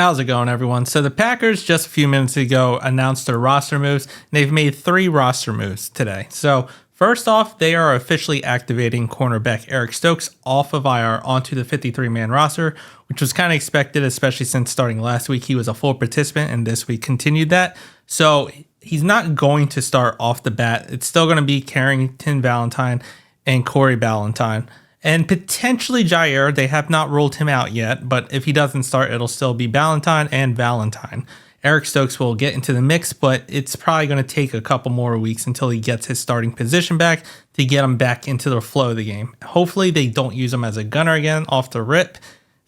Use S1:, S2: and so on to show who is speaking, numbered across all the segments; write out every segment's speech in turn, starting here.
S1: How's it going, everyone? So the Packers just a few minutes ago announced their roster moves. They've made 3 roster moves today. So first off, they are officially activating cornerback Eric Stokes off of IR onto the 53-man roster, which was kind of expected, especially since starting last week he was a full participant and this week continued that. So he's not going to start off the bat. It's still going to be Carrington Valentine and Corey Ballantyne. And potentially Jair. They have not ruled him out yet, but if he doesn't start, it'll still be Ballantyne and Valentine. Eric Stokes will get into the mix, but it's probably going to take a couple more weeks until he gets his starting position back to get him back into the flow of the game. Hopefully they don't use him as a gunner again off the rip,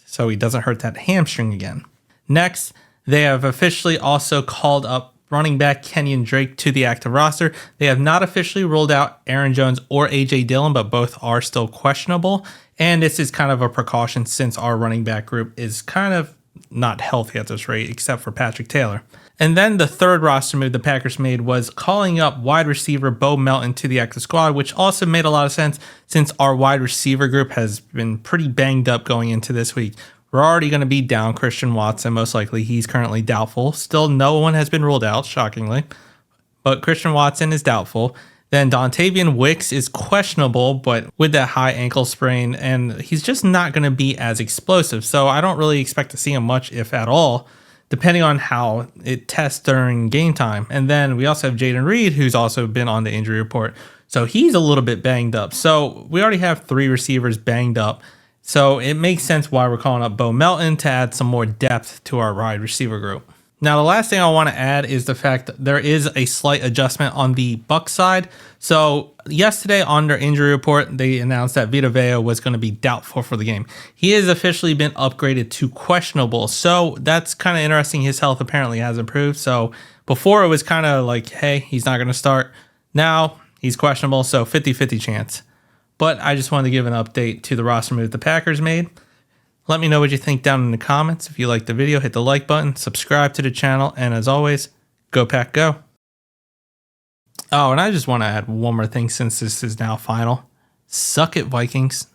S1: so he doesn't hurt that hamstring again. Next, they have officially also called up running back Kenyan Drake to the active roster. They have not officially ruled out Aaron Jones or A.J. Dillon, but both are still questionable. And this is kind of a precaution since our running back group is kind of not healthy at this rate, except for Patrick Taylor. And then the third roster move the Packers made was calling up wide receiver Bo Melton to the active squad, which also made a lot of sense since our wide receiver group has been pretty banged up going into this week. We're already going to be down Christian Watson, most likely. He's currently doubtful. Still, no one has been ruled out, shockingly. But Christian Watson is doubtful. Then Dontavian Wicks is questionable, but with that high ankle sprain, and he's just not going to be as explosive. So I don't really expect to see him much, if at all, depending on how it tests during game time. And then we also have Jaden Reed, who's also been on the injury report. So he's a little bit banged up. So we already have 3 receivers banged up. So it makes sense why we're calling up Bo Melton to add some more depth to our wide receiver group. Now, the last thing I want to add is the fact that there is a slight adjustment on the Bucs side. So yesterday on their injury report, they announced that Veyo was going to be doubtful for the game. He has officially been upgraded to questionable. So that's kind of interesting. His health apparently has improved. So before it was kind of like, hey, he's not going to start. Now he's questionable. So 50-50 chance. But I just wanted to give an update to the roster move the Packers made. Let me know what you think down in the comments. If you liked the video, hit the like button, subscribe to the channel, and as always, go Pack Go. Oh, and I just want to add one more thing since this is now final. Suck it, Vikings.